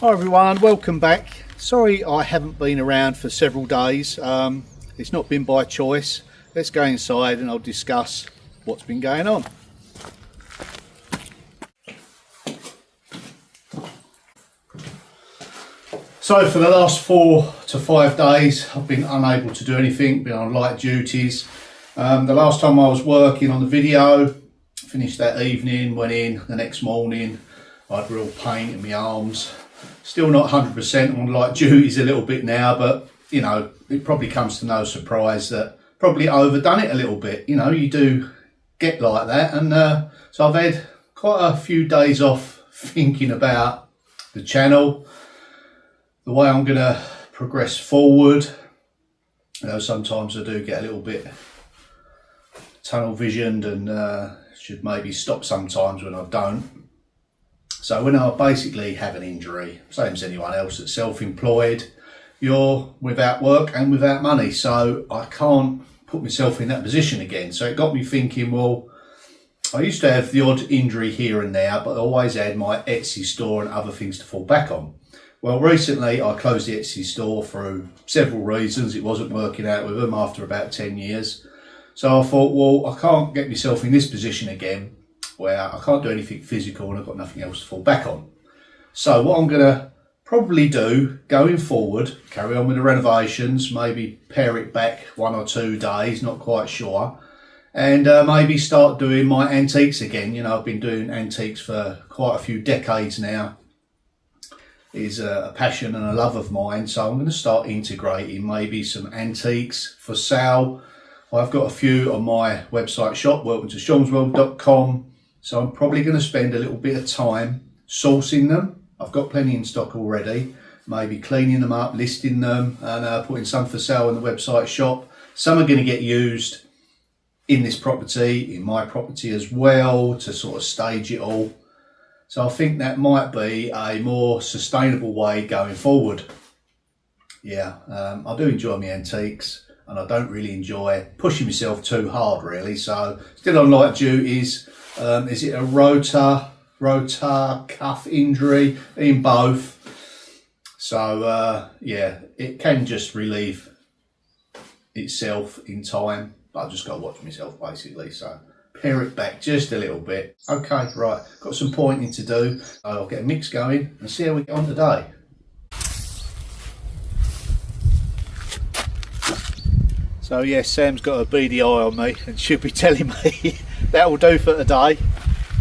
Hi everyone, welcome back. Sorry I haven't been around for several days. It's not been by choice. Let's go inside and I'll discuss what's been going on. So for the last 4 to 5 days I've been unable to do anything, been on light duties. The last time I was working on the video, finished that evening, went in the next morning, I had real pain in my arms. Still not 100% on light duties a little bit now, but you know, it probably comes to no surprise that probably overdone it a little bit. You know, you do get like that, and so I've had quite a few days off thinking about the channel, the way I'm going to progress forward. You know, sometimes I do get a little bit tunnel visioned and should maybe stop sometimes when I don't. So when I basically have an injury, same as anyone else that's self-employed, you're without work and without money. So I can't put myself in that position again. So it got me thinking, well, I used to have the odd injury here and there, but I always had my Etsy store and other things to fall back on. Well, recently I closed the Etsy store through several reasons. It wasn't working out with them after about 10 years. So I thought, well, I can't get myself in this position again where I can't do anything physical and I've got nothing else to fall back on. So what I'm going to probably do going forward, carry on with the renovations, maybe pare it back 1 or 2 days, not quite sure, and maybe start doing my antiques again. You know, I've been doing antiques for quite a few decades now. It's a passion and a love of mine, so I'm going to start integrating maybe some antiques for sale. I've got a few on my website shop, welcometoseansworld.com. So I'm probably going to spend a little bit of time sourcing them. I've got plenty in stock already. Maybe cleaning them up, listing them, and putting some for sale on the website shop. Some are going to get used in this property, in my property as well, to sort of stage it all. So I think that might be a more sustainable way going forward. Yeah, I do enjoy my antiques, and I don't really enjoy pushing myself too hard really. So still on light duties. Is it a rotator cuff injury? In both. So yeah, it can just relieve itself in time, but I've just got to watch myself basically. So pare it back just a little bit. Okay, right, got some pointing to do. I'll get a mix going and see how we get on today. So yes, Sam's got a beady eye on me and should be telling me that will do for today.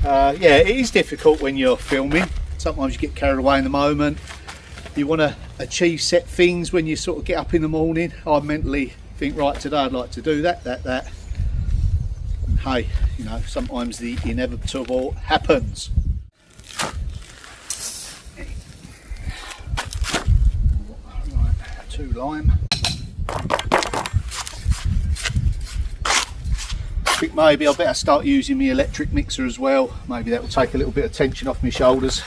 Yeah, it is difficult when you're filming. Sometimes you get carried away in the moment. You want to achieve set things when you sort of get up in the morning. I mentally think, right, today I'd like to do that. And hey, you know, sometimes the inevitable happens. Right, 2 lime. I think maybe I better start using my electric mixer as well. Maybe that will take a little bit of tension off my shoulders.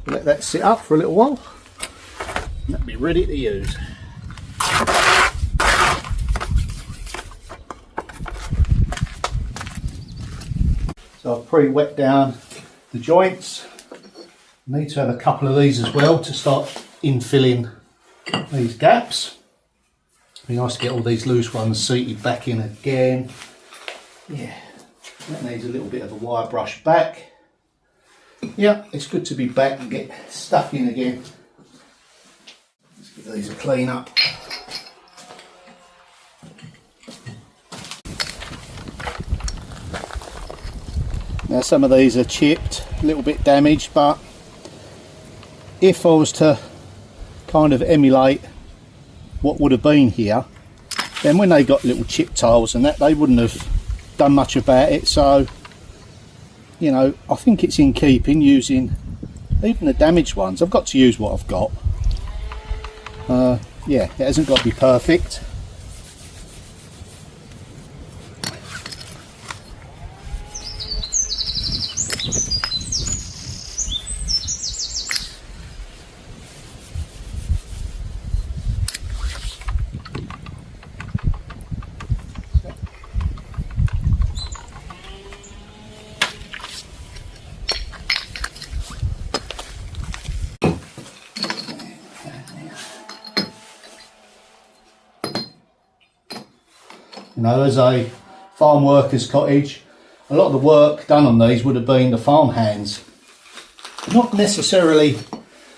Let that sit up for a little while and that'll be ready to use. So I've pre-wet down the joints. I need to have a couple of these as well to start infilling these gaps. It'd be nice to get all these loose ones seated back in again. Yeah, that needs a little bit of a wire brush back. Yeah, it's good to be back and get stuck in again. Let's give these a clean up. Now some of these are chipped, a little bit damaged, but if I was to kind of emulate what would have been here, then when they got little chip tiles and that, they wouldn't have done much about it. So, you know, I think it's in keeping using Even the damaged ones, I've got to use what I've got. Yeah, it hasn't got to be perfect. You know, as a farm worker's cottage, a lot of the work done on these would have been the farm hands. Not necessarily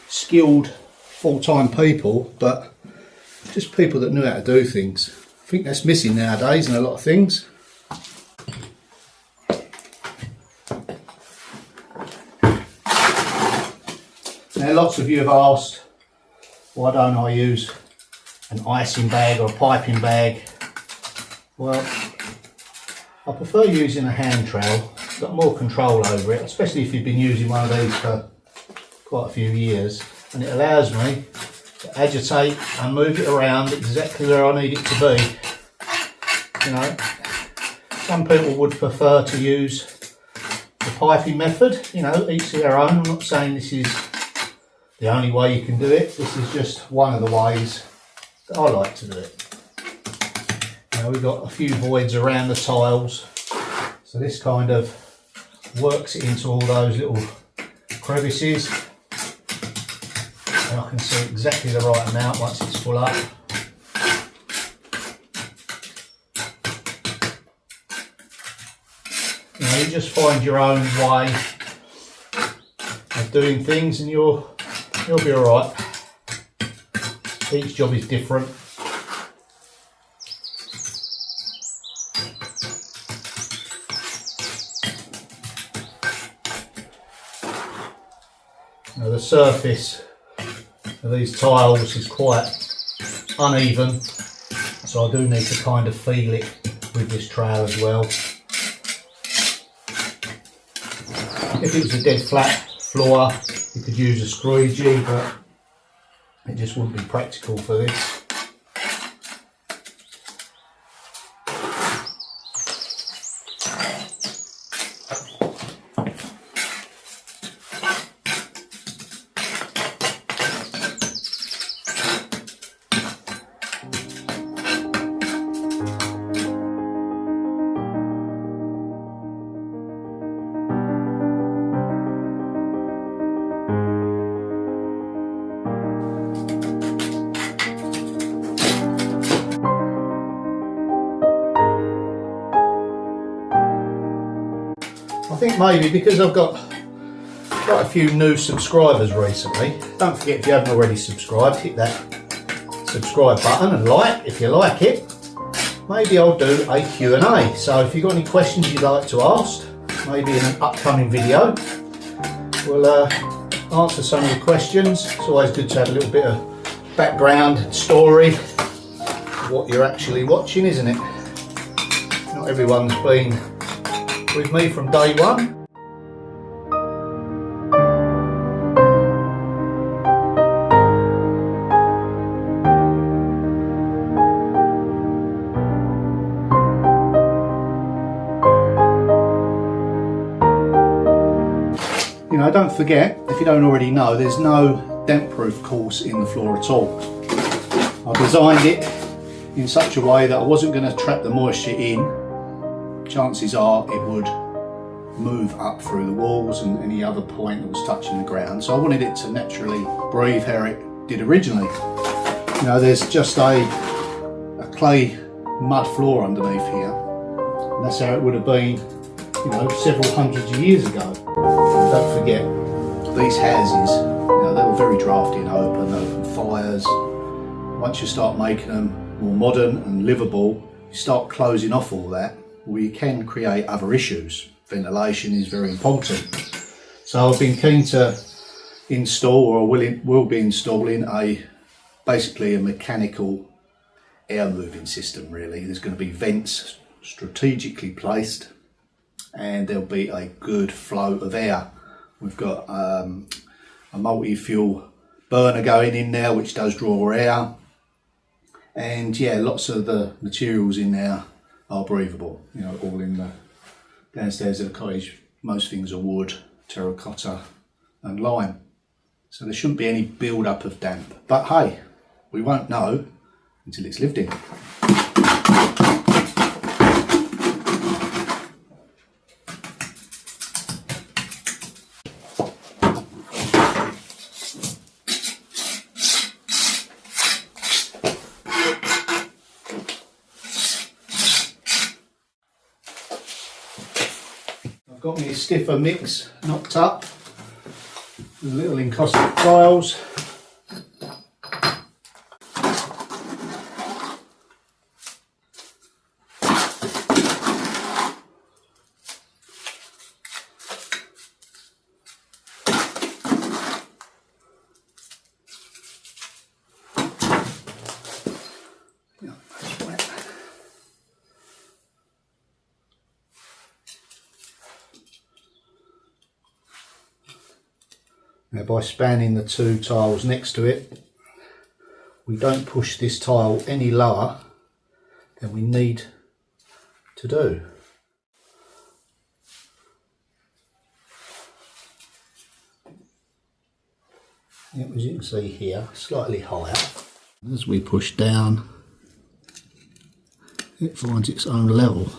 skilled full-time people, but just people that knew how to do things. I think that's missing nowadays in a lot of things. Now, lots of you have asked, why don't I use an icing bag or a piping bag? Well, I prefer using a hand trowel. It's got more control over it, especially if you've been using one of these for quite a few years, and it allows me to agitate and move it around exactly where I need it to be. You know, some people would prefer to use the piping method. You know, each to their own. I'm not saying this is the only way you can do it. This is just one of the ways that I like to do it. Now, we've got a few voids around the tiles, so this kind of works it into all those little crevices, and I can see exactly the right amount once it's full up. You know, you just find your own way of doing things and you'll be alright. Each job is different. Now, the surface of these tiles is quite uneven, so I do need to kind of feel it with this trowel as well. If it was a dead flat floor, you could use a squeegee, but it just wouldn't be practical for this. I think maybe because I've got quite a few new subscribers recently. Don't forget, if you haven't already subscribed, hit that subscribe button and like if you like it. Maybe I'll do a Q&A. So if you've got any questions you'd like to ask, maybe in an upcoming video, we'll answer some of the questions. It's always good to have a little bit of background story of what you're actually watching, isn't it? Not everyone's been with me from day one. You know, don't forget, if you don't already know, there's no damp proof course in the floor at all. I designed it in such a way that I wasn't going to trap the moisture in. Chances are it would move up through the walls and any other point that was touching the ground. So I wanted it to naturally breathe how it did originally. You know, there's just a clay mud floor underneath here. And that's how it would have been, you know, several hundreds of years ago. Don't forget, these houses, you know, they were very drafty and open fires. Once you start making them more modern and livable, you start closing off all that. We can create other issues. Ventilation is very important. So I've been keen to install, or will be installing, basically a mechanical air moving system really. There's going to be vents strategically placed and there'll be a good flow of air. We've got a multi-fuel burner going in there, which does draw air. And yeah, lots of the materials in there are breathable, you know, all in the downstairs of the cottage. Most things are wood, terracotta and lime. So there shouldn't be any build-up of damp. But hey, we won't know until it's lived in. I've got my stiffer mix knocked up with little encaustic tiles. Now by spanning the two tiles next to it, we don't push this tile any lower than we need to do. Yep, as you can see here, slightly higher. As we push down, it finds its own level.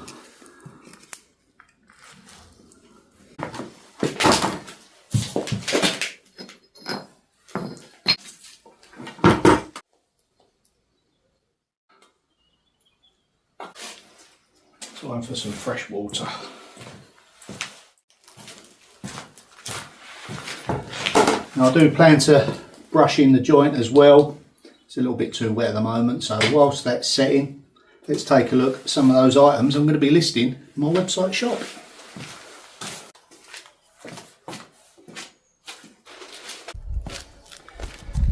Time for some fresh water. Now I do plan to brush in the joint as well. It's a little bit too wet at the moment, so whilst that's setting, let's take a look at some of those items I'm going to be listing in my website shop.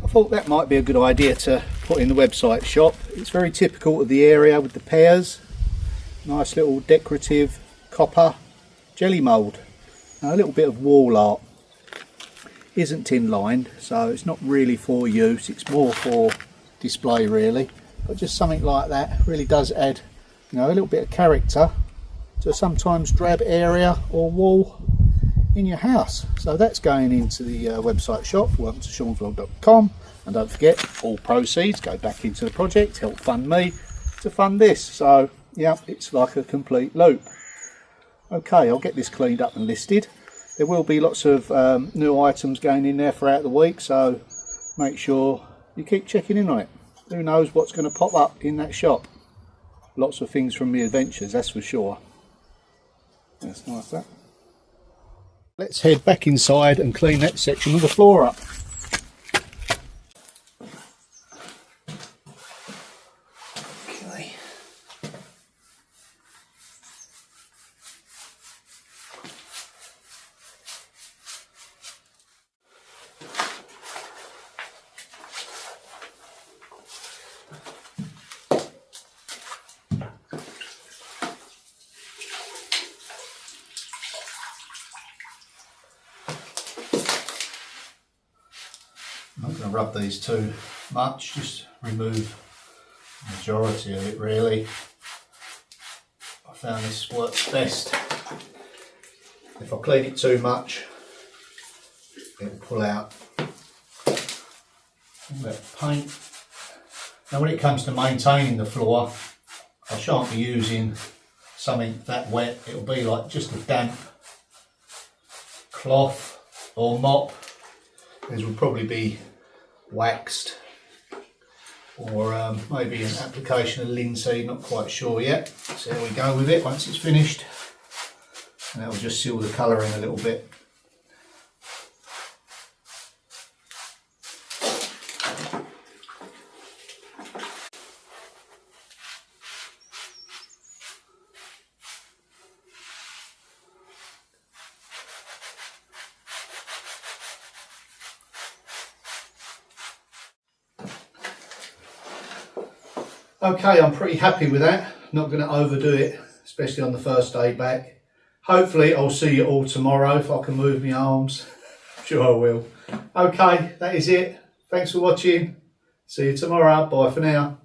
I thought that might be a good idea to put in the website shop. It's very typical of the area with the pears. Nice little decorative copper jelly mould. Now, a little bit of wall art. Isn't tin lined, so it's not really for use, it's more for display really. But just something like that really does add, you know, a little bit of character to a sometimes drab area or wall in your house. So that's going into the website shop, welcome to seansvlog.com, and don't forget, all proceeds go back into the project, help fund me to fund this. So yeah, it's like a complete loop. Okay, I'll get this cleaned up and listed. There will be lots of new items going in there throughout the week, so make sure you keep checking in on it. Who knows what's going to pop up in that shop. Lots of things from the adventures, that's for sure. That's nice, that. Let's head back inside and clean that section of the floor up. Okay. I'm not going to rub these too much, just remove the majority of it really. I found this works best. If I clean it too much, it'll pull out all that paint. Now when it comes to maintaining the floor, I shan't be using something that wet. It'll be like just a damp cloth or mop. These will probably be waxed or maybe an application of linseed, not quite sure yet. So there we go with it once it's finished, and that will just seal the colour in a little bit. Okay, I'm pretty happy with that. Not going to overdo it, especially on the first day back. Hopefully I'll see you all tomorrow if I can move my arms. Sure I will. Okay, that is it. Thanks for watching. See you tomorrow. Bye for now.